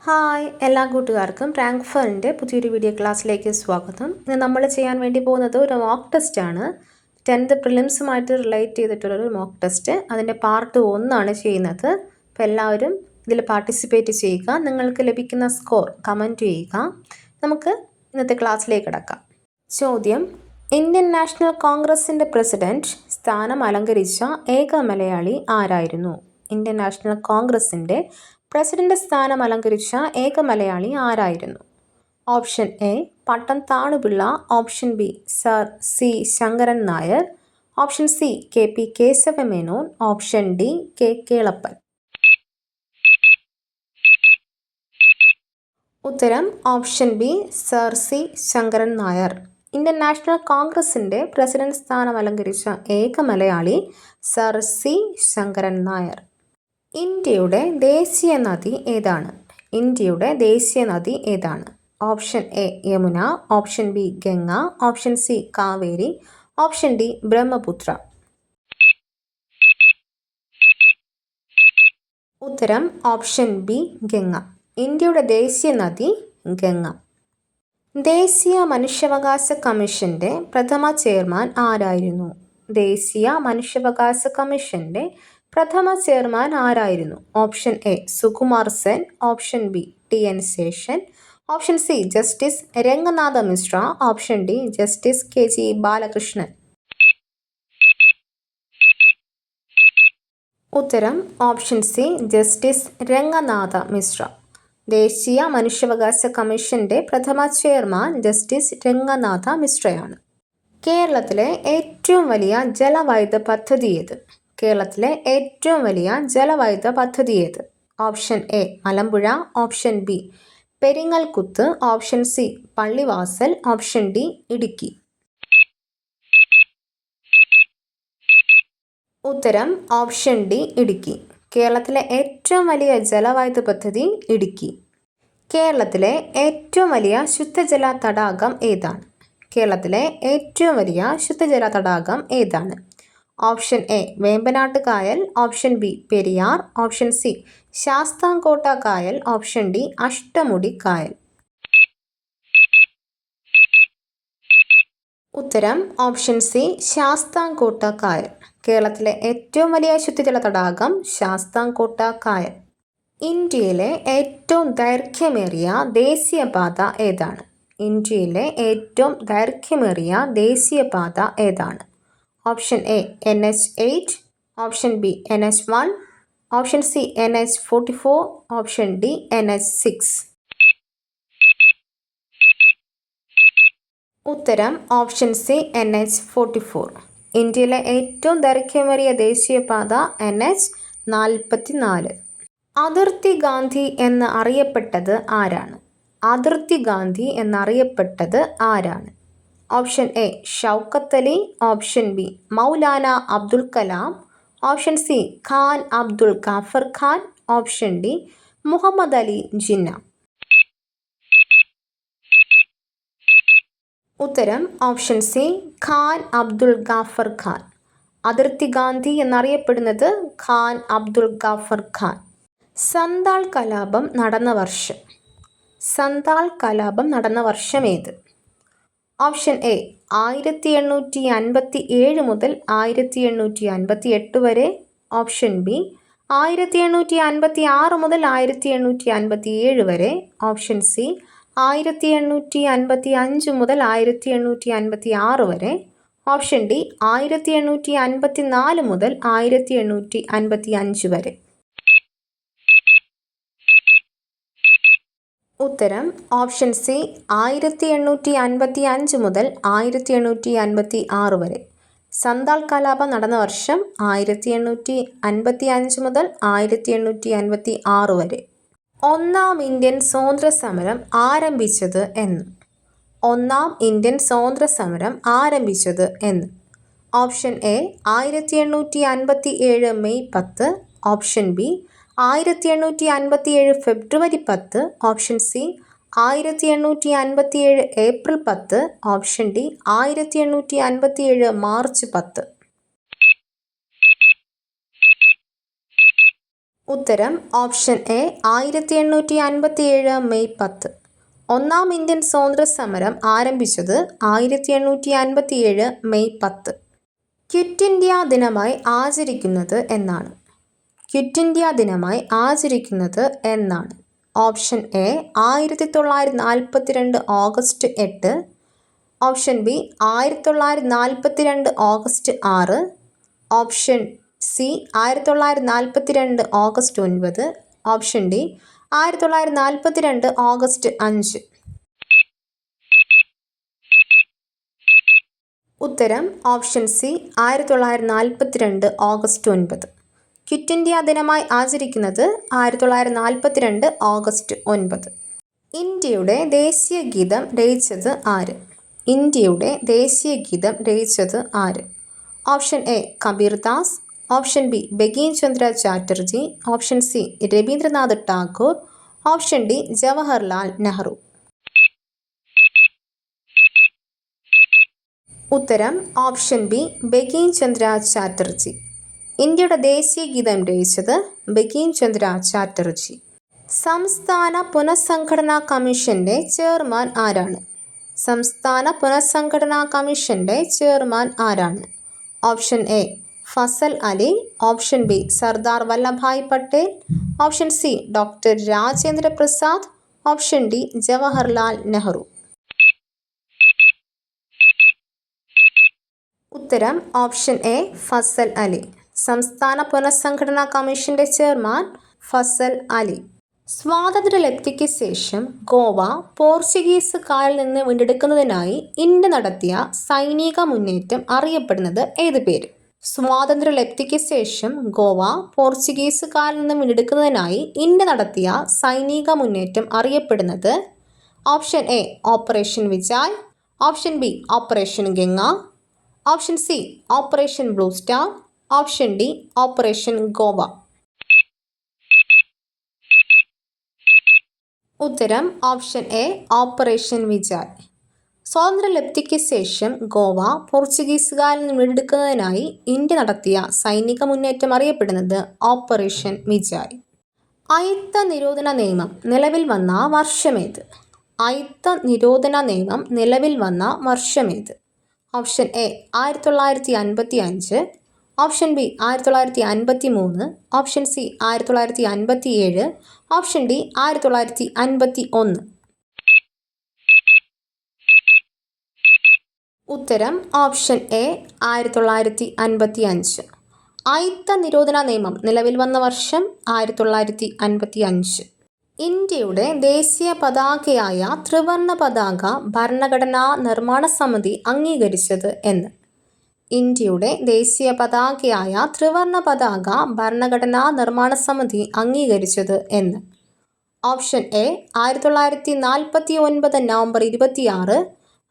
Hi എല്ലാ കൂട്ടുകാർക്കും rank ഫറിൻ്റെ പുതിയൊരു വീഡിയോ ക്ലാസ്സിലേക്ക് സ്വാഗതം. ഇന്ന് നമ്മൾ ചെയ്യാൻ വേണ്ടി പോകുന്നത് ഒരു മോക്ക് ടെസ്റ്റാണ്. 10th പ്രിലിംസുമായിട്ട് റിലേറ്റ് ചെയ്തിട്ടുള്ളൊരു മോക്ക് ടെസ്റ്റ്. അതിൻ്റെ പാർട്ട് 1 ചെയ്യുന്നത്. അപ്പോൾ എല്ലാവരും ഇതിൽ പാർട്ടിസിപ്പേറ്റ് ചെയ്യുക. നിങ്ങൾക്ക് ലഭിക്കുന്ന സ്കോർ കമൻറ്റ് ചെയ്യുക. നമുക്ക് ഇന്നത്തെ ക്ലാസ്സിലേക്ക് കിടക്കാം. ചോദ്യം: ഇന്ത്യൻ നാഷണൽ കോൺഗ്രസിൻ്റെ പ്രസിഡന്റ് സ്ഥാനം അലങ്കരിച്ച ഏക മലയാളി ആരായിരുന്നു? ഇന്ത്യൻ നാഷണൽ കോൺഗ്രസിൻ്റെ പ്രസിഡന്റ് സ്ഥാനം അലങ്കരിച്ച ഏക മലയാളി ആരായിരുന്നു? Option A Pattom Thanu Pillai, option B sir C Sankaran Nair, option C K P Kesava Menon, option D K Kelappan. ഉത്തരം option B sir C Sankaran Nair. Indian National കോൺഗ്രസിൻ്റെ പ്രസിഡന്റ് സ്ഥാനം അലങ്കരിച്ച ഏക മലയാളി സർ സി ശങ്കരൻ നായർ. ഇന്ത്യയുടെ ദേശീയ നദി ഏതാണ്? ഇന്ത്യയുടെ ദേശീയ നദി ഏതാണ്? Option A Yamuna, option B Ganga, option C Kaveri, option D Brahmaputra. ഉത്തരം ഓപ്ഷൻ ബി ഗംഗ. ഇന്ത്യയുടെ ദേശീയ നദി ഗംഗ. ദേശീയ മനുഷ്യാവകാശ കമ്മീഷന്റെ പ്രഥമ ചെയർമാൻ ആരായിരുന്നു? ദേശീയ മനുഷ്യാവകാശ കമ്മീഷന്റെ പ്രഥമ ചെയർമാൻ ആരായിരുന്നു? Option A Sukumar Sen, option B T N Seshan, option C justice Ranganath Misra, option D justice K G Balakrishnan. ഉത്തരം option C justice Ranganath Misra. ദേശീയ മനുഷ്യാവകാശ കമ്മീഷന്റെ പ്രഥമ ചെയർമാൻ ജസ്റ്റിസ് രംഗനാഥ മിശ്രയാണ്. കേരളത്തിലെ ഏറ്റവും വലിയ ജലവൈദ്യുത പദ്ധതി ഏത്? കേരളത്തിലെ ഏറ്റവും വലിയ ജലവൈദ്യുത പദ്ധതി ഏത്? Option A Malampuzha, option B Peringalkuthu, option C Pallivasal, option D Idukki. ഉത്തരം ഓപ്ഷൻ ഡി ഇടുക്കി. കേരളത്തിലെ ഏറ്റവും വലിയ ജലവൈദ്യുത പദ്ധതി ഇടുക്കി. കേരളത്തിലെ ഏറ്റവും വലിയ ശുദ്ധജല തടാകം ഏതാണ്? കേരളത്തിലെ ഏറ്റവും വലിയ ശുദ്ധജല തടാകം ഏതാണ്? ഓപ്ഷൻ എ വേമ്പനാട്ട് കായൽ, option B Periyar, option C Sasthamkotta കായൽ, ഓപ്ഷൻ ഡി അഷ്ടമുടി കായൽ. ഉത്തരം ഓപ്ഷൻ സി ശാസ്താംകോട്ട കായൽ. കേരളത്തിലെ ഏറ്റവും വലിയ ശുദ്ധജല തടാകം ശാസ്താംകോട്ട കായൽ. ഇന്ത്യയിലെ ഏറ്റവും ദൈർഘ്യമേറിയ ദേശീയപാത ഏതാണ്? ഇന്ത്യയിലെ ഏറ്റവും ദൈർഘ്യമേറിയ ദേശീയപാത ഏതാണ്? Option A NH8, option B NH1, option C NH44, option D NH6. ഉത്തരം ഓപ്ഷൻ സി NH44. ഇന്ത്യയിലെ ഏറ്റവും ദൈർഘ്യമേറിയ ദേശീയപാത NH44. അതിർത്തി ഗാന്ധി എന്ന് അറിയപ്പെട്ടത് ആരാണ്? അതിർത്തി ഗാന്ധി എന്നറിയപ്പെട്ടത് ആരാണ്? Option A Shaukat Ali, option B Maulana Abdul Kalam, option C Khan Abdul Ghaffar Khan, option D Muhammad Ali Jinnah. ഉത്തരം ഓപ്ഷൻ സി ഖാൻ അബ്ദുൽ ഗാഫർ ഖാൻ. അതിർത്തി ഗാന്ധി എന്നറിയപ്പെടുന്നത് ഖാൻ അബ്ദുൽ ഗാഫർ ഖാൻ. സന്താൾ കലാപം നടന്ന വർഷം. സന്താൾ കലാപം നടന്ന വർഷം ഏത്? ഓപ്ഷൻ എ 1857 മുതൽ 1858 വരെ, ഓപ്ഷൻ ബി 1856 മുതൽ 1857 വരെ, ഓപ്ഷൻ സി 1855 മുതൽ 1856 വരെ, ഓപ്ഷൻ ഡി 1854 മുതൽ 1855 വരെ. ഉത്തരം ഓപ്ഷൻ സി 1855 മുതൽ 1856 വരെ. സന്താൾ കലാപം നടന്ന വർഷം 1855 മുതൽ 1856 വരെ. ഒന്നാം ഇന്ത്യൻ സ്വാതന്ത്ര്യ സമരം ആരംഭിച്ചത് എന്ന്? ഒന്നാം ഇന്ത്യൻ സ്വാതന്ത്ര്യ സമരം ആരംഭിച്ചത് എന്ന്? Option A 1857 May 10, option B 1857 February 10, option C 1857 April 10, option D 1857 March 10. ഉത്തരം ഓപ്ഷൻ എ 1857 മെയ് 10. ഒന്നാം ഇന്ത്യൻ സ്വാതന്ത്ര്യ സമരം ആരംഭിച്ചത് 1857 മെയ് 10. ക്വിറ്റ് ഇന്ത്യ ദിനമായി ആചരിക്കുന്നത് എന്നാണ്? ക്വിറ്റ് ഇന്ത്യ ദിനമായി ആചരിക്കുന്നത് എന്നാണ്? Option A 1942 August 8. Option B 1942 August 6. Option C 1942 August 9. Option D 1942 August 5. ഉത്തരം option C 1942 August 9. Quit India ദിനമായി ആചരിക്കുന്നത് 1942 ഓഗസ്റ്റ് 9. ഇന്ത്യയുടെ ദേശീയ ഗീതം രചിച്ചത് ആര്? ഇന്ത്യയുടെ ദേശീയ ഗീതം രചിച്ചത് ആര്? Option A Kabirdas. Option B Bankim Chandra Chatterjee. Option C Rabindranath Tagore. Option D Jawaharlal Nehru. ഉത്തരം ഓപ്ഷൻ ബി ബങ്കിം ചന്ദ്ര ചാറ്റർജി. ഇന്ത്യയുടെ ദേശീയ ഗീതം രചിച്ചത് ബങ്കിം ചന്ദ്ര ചാറ്റർജി. സംസ്ഥാന പുനഃസംഘടനാ കമ്മീഷന്റെ ചെയർമാൻ ആരാണ്? സംസ്ഥാന പുനഃസംഘടനാ കമ്മീഷന്റെ ചെയർമാൻ ആരാണ്? Option A Fazal Ali. Option B Sardar Vallabhbhai Patel. Option C doctor Rajendra Prasad. Option D Jawaharlal Nehru. ഉത്തരം ഓപ്ഷൻ എ ഫസൽ അലി. സംസ്ഥാന പുനഃസംഘടനാ കമ്മീഷന്റെ ചെയർമാൻ ഫസൽ അലി. സ്വാതന്ത്ര്യലബ്ധിക്ക് ശേഷം ഗോവ പോർച്ചുഗീസുകാരിൽ നിന്ന് വീണ്ടെടുക്കുന്നതിനായി ഇന്ത്യ നടത്തിയ സൈനിക മുന്നേറ്റം അറിയപ്പെടുന്നത് ഏത് പേര്? സ്വാതന്ത്ര്യലബ്ധിക്ക് ശേഷം ഗോവ പോർച്ചുഗീസുകാരിൽ നിന്ന് വീണ്ടെടുക്കുന്നതിനായി ഇന്ത്യ നടത്തിയ സൈനിക മുന്നേറ്റം അറിയപ്പെടുന്നത്? Option A operation Vijay. Option B operation Ganga. Option C operation blue star. Option D operation Goa. ഉത്തരം ഓപ്ഷൻ എ ഓപ്പറേഷൻ വിജയ്. സ്വാതന്ത്ര്യലബ്ധിക്ക് ശേഷം ഗോവ പോർച്ചുഗീസുകാരിൽ നിന്ന് വീണ്ടെടുക്കുന്നതിനായി ഇന്ത്യ നടത്തിയ സൈനിക മുന്നേറ്റം അറിയപ്പെടുന്നത് ഓപ്പറേഷൻ വിജയ്. അയിത്ത നിരോധന നിയമം നിലവിൽ വന്ന വർഷമേത്? അയിത്ത നിരോധന നിയമം നിലവിൽ വന്ന വർഷമേത്? Option A 1955. Option B 1953. Option C 1957. Option D 1951. ഉത്തരം ഓപ്ഷൻ എ 1955. അയിത്ത നിരോധന നിയമം നിലവിൽ വന്ന വർഷം 1955. ഇന്ത്യയുടെ ദേശീയ പതാകയായ ത്രിവർണ്ണ പതാക ഭരണഘടനാ നിർമ്മാണ സമിതി അംഗീകരിച്ചത് എന്ന്? ഇന്ത്യയുടെ ദേശീയ പതാകയായ ത്രിവർണ്ണ പതാക ഭരണഘടനാ നിർമ്മാണ സമിതി അംഗീകരിച്ചത് എന്ന്? Option A 1949 November 26.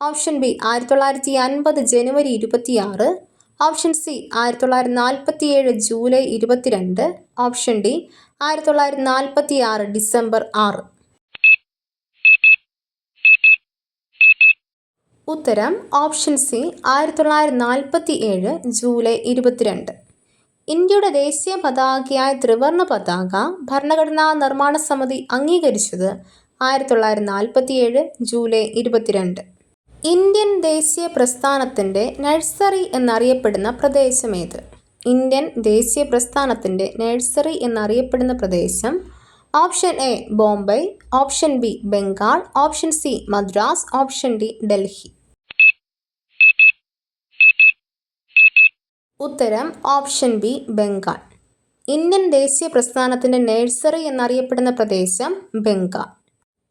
Option B 1950 January 26. Option C 1947 July 22. Option D 1946 December 6. ഉത്തരം ഓപ്ഷൻ സി 1947 ജൂലൈ 22. ഇന്ത്യയുടെ ദേശീയ പതാകയായ ത്രിവർണ്ണ പതാക ഭരണഘടനാ നിർമ്മാണ സമിതി അംഗീകരിച്ചത് 1947 ജൂലൈ 22. ഇന്ത്യൻ ദേശീയ പ്രസ്ഥാനത്തിൻ്റെ നഴ്സറി എന്നറിയപ്പെടുന്ന പ്രദേശമേത്? ഇന്ത്യൻ ദേശീയ പ്രസ്ഥാനത്തിൻ്റെ നഴ്സറി എന്നറിയപ്പെടുന്ന പ്രദേശം? Option A Bombay. Option B Bengal. Option C Madras. Option D Delhi. ഉത്തരം ഓപ്ഷൻ ബി ബംഗാൾ. ഇന്ത്യൻ ദേശീയ പ്രസ്ഥാനത്തിൻ്റെ നഴ്സറി എന്നറിയപ്പെടുന്ന പ്രദേശം ബംഗാൾ.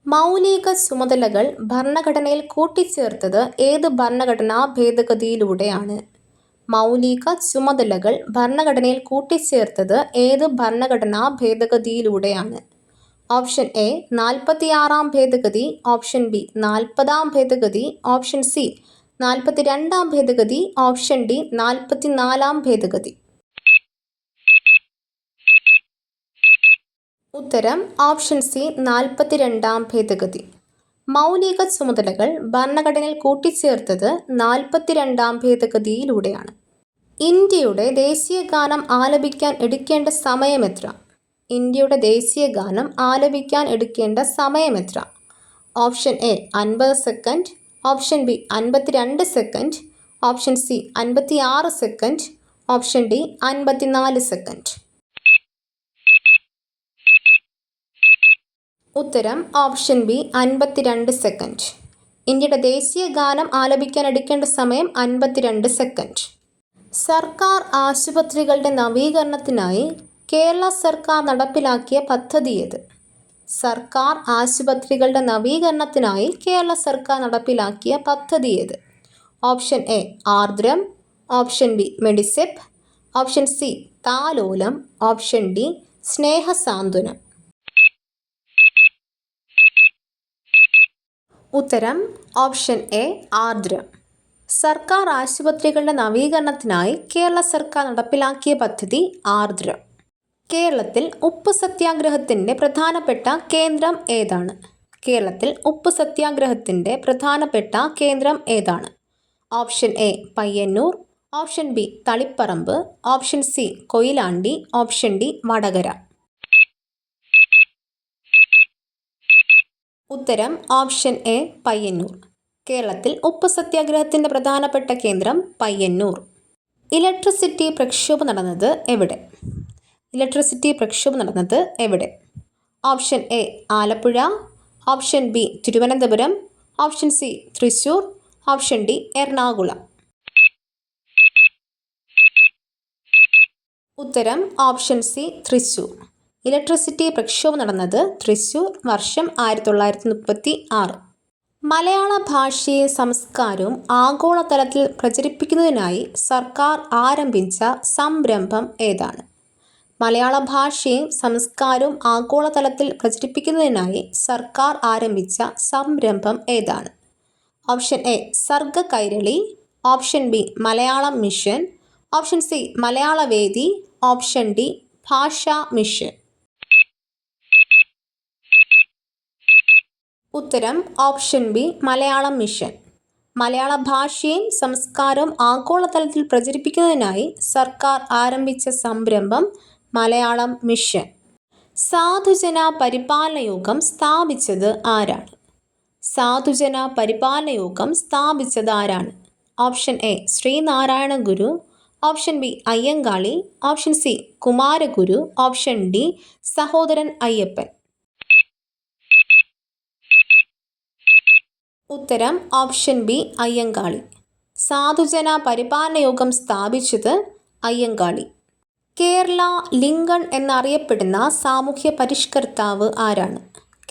മൗലിക ചുമതലകൾ ഭരണഘടനയിൽ കൂട്ടിച്ചേർത്തത് ഏത് ഭരണഘടനാ ഭേദഗതിയിലൂടെയാണ്? മൗലിക ചുമതലകൾ ഭരണഘടനയിൽ കൂട്ടിച്ചേർത്തത് ഏത് ഭരണഘടനാ ഭേദഗതിയിലൂടെയാണ്? ഓപ്ഷൻ എ 46-ാം ഭേദഗതി. ഓപ്ഷൻ ബി 40-ാം ഭേദഗതി. ഓപ്ഷൻ സി 42-ാം ഭേദഗതി. ഓപ്ഷൻ ഡി 44-ാം ഭേദഗതി. ഉത്തരം ഓപ്ഷൻ സി 42-ാം ഭേദഗതി. മൗലിക ചുമതലകൾ ഭരണഘടനയിൽ കൂട്ടിച്ചേർത്തത് 42-ാം ഭേദഗതിയിലൂടെയാണ്. ഇന്ത്യയുടെ ദേശീയ ഗാനം ആലപിക്കാൻ എടുക്കേണ്ട സമയം എത്ര? ഇന്ത്യയുടെ ദേശീയ ഗാനം ആലപിക്കാൻ എടുക്കേണ്ട സമയം എത്ര? Option A 50 second, option B 52 second, option C 56 second, option D 54 second. ഉത്തരം ഓപ്ഷൻ ബി 52 സെക്കൻഡ്. ഇന്ത്യയുടെ ദേശീയ ഗാനം ആലപിക്കാൻ എടുക്കേണ്ട സമയം 52 സെക്കൻഡ്. സർക്കാർ ആശുപത്രികളുടെ നവീകരണത്തിനായി കേരള സർക്കാർ നടപ്പിലാക്കിയ പദ്ധതി ഏത്? സർക്കാർ ആശുപത്രികളുടെ നവീകരണത്തിനായി കേരള സർക്കാർ നടപ്പിലാക്കിയ പദ്ധതി ഏത്? Option A Aardram, option B Medisep, option C Thalolam, option D Snehasanthwanam. ഉത്തരം ഓപ്ഷൻ എ ആർദ്രം. സർക്കാർ ആശുപത്രികളുടെ നവീകരണത്തിനായി കേരള സർക്കാർ നടപ്പിലാക്കിയ പദ്ധതി ആർദ്രം. കേരളത്തിൽ ഉപ്പ് സത്യാഗ്രഹത്തിൻ്റെ പ്രധാനപ്പെട്ട കേന്ദ്രം ഏതാണ്? കേരളത്തിൽ ഉപ്പ് സത്യാഗ്രഹത്തിൻ്റെ പ്രധാനപ്പെട്ട കേന്ദ്രം ഏതാണ്? Option A Payyanur, option B Taliparamba, option C Koyilandy, option D Vadakara. ഉത്തരം ഓപ്ഷൻ എ പയ്യന്നൂർ. കേരളത്തിൽ ഉപ്പ് സത്യാഗ്രഹത്തിൻ്റെ പ്രധാനപ്പെട്ട കേന്ദ്രം പയ്യന്നൂർ. ഇലക്ട്രിസിറ്റി പ്രക്ഷോഭം നടന്നത് എവിടെ? ഇലക്ട്രിസിറ്റി പ്രക്ഷോഭം നടന്നത് എവിടെ? Option A Alappuzha, option B Thiruvananthapuram, option C Thrissur, option D Ernakulam. ഉത്തരം ഓപ്ഷൻ സി തൃശ്ശൂർ. ഇലക്ട്രിസിറ്റി പ്രക്ഷോഭം നടന്നത് തൃശ്ശൂർ, വർഷം 1936. മലയാള ഭാഷയും സംസ്കാരവും ആഗോളതലത്തിൽ പ്രചരിപ്പിക്കുന്നതിനായി സർക്കാർ ആരംഭിച്ച സംരംഭം ഏതാണ്? മലയാള ഭാഷയും സംസ്കാരവും ആഗോളതലത്തിൽ പ്രചരിപ്പിക്കുന്നതിനായി സർക്കാർ ആരംഭിച്ച സംരംഭം ഏതാണ്? Option A Sarga Kairali, option B Malayalam mission, option C Malayalavedi, option D Bhasha mission. ഉത്തരം ഓപ്ഷൻ ബി മലയാളം മിഷൻ. മലയാള ഭാഷയും സംസ്കാരവും ആഗോളതലത്തിൽ പ്രചരിപ്പിക്കുന്നതിനായി സർക്കാർ ആരംഭിച്ച സംരംഭം മലയാളം മിഷൻ. സാധുജന പരിപാലന യോഗം സ്ഥാപിച്ചത് ആരാണ്? സാധുജന പരിപാലന യോഗം സ്ഥാപിച്ചത് ആരാണ്? Option A Sreenarayana Guru, option B Ayyankali, option C Kumaraguru, option D Sahodaran Ayyappan. ഉത്തരം ഓപ്ഷൻ ബി അയ്യങ്കാളി. സാധുജന പരിപാലന യോഗം സ്ഥാപിച്ചത് അയ്യങ്കാളി. കേരള ലിങ്കൺ എന്നറിയപ്പെടുന്ന സാമൂഹ്യ പരിഷ്കർത്താവ് ആരാണ്?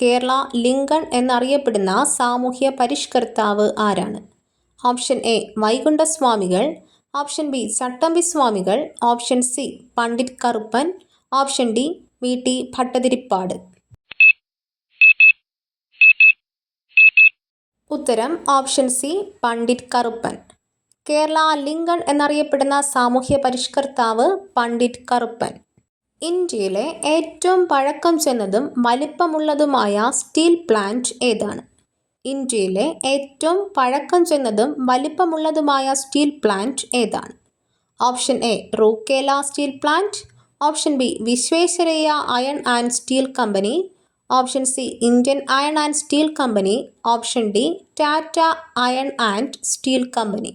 കേരള ലിങ്കൺ എന്നറിയപ്പെടുന്ന സാമൂഹ്യ പരിഷ്കർത്താവ് ആരാണ്? Option A Vaikunda Swamikal, option B Chattampi Swamikal, option C pandit Karuppan, option D V T. Bhattathiripad. ഉത്തരം option C pandit Karuppan. Kerala Lincoln എന്നറിയപ്പെടുന്ന സാമൂഹ്യ പരിഷ്കർത്താവ് പണ്ഡിറ്റ് കറുപ്പൻ. ഇന്ത്യയിലെ ഏറ്റവും പഴക്കം ചെന്നതും വലിപ്പമുള്ളതുമായ സ്റ്റീൽ പ്ലാന്റ് ഏതാണ്? ഇന്ത്യയിലെ ഏറ്റവും പഴക്കം ചെന്നതും വലിപ്പമുള്ളതുമായ സ്റ്റീൽ പ്ലാന്റ് ഏതാണ്? Option A Rourkela steel plant, option B Visvesvaraya iron and steel company, option C Indian iron and steel company, option D Tata iron and steel company.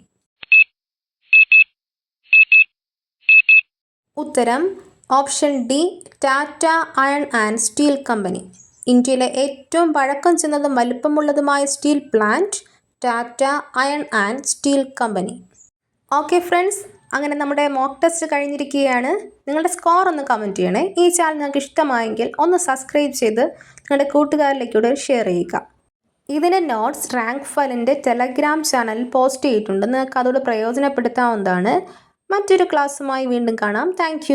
ഉത്തരം option D Tata iron and steel company. ഇന്ത്യയിലെ ഏറ്റവും പഴക്കം ചെന്നതും വലിപ്പമുള്ളതുമായ steel plant Tata iron and steel company. Okay friends, അങ്ങനെ നമ്മുടെ mock test കഴിഞ്ഞിരിക്കുകയാണ്. നിങ്ങളുടെ സ്കോർ ഒന്ന് കമൻറ്റ് ചെയ്യണേ. ഈ ചാനൽ നിങ്ങൾക്ക് ഇഷ്ടമായെങ്കിൽ ഒന്ന് സബ്സ്ക്രൈബ് ചെയ്ത് നിങ്ങളുടെ കൂട്ടുകാരിലേക്കൂടെ ഷെയർ ചെയ്യുക. ഇതിൻ്റെ നോട്ട്സ് റാങ്ക് ഫയലിൻ്റെ ടെലഗ്രാം ചാനലിൽ പോസ്റ്റ് ചെയ്തിട്ടുണ്ട്. നിങ്ങൾക്ക് അതോട് പ്രയോജനപ്പെടുത്താവുന്നതാണ്. മറ്റൊരു ക്ലാസ്സുമായി വീണ്ടും കാണാം. താങ്ക്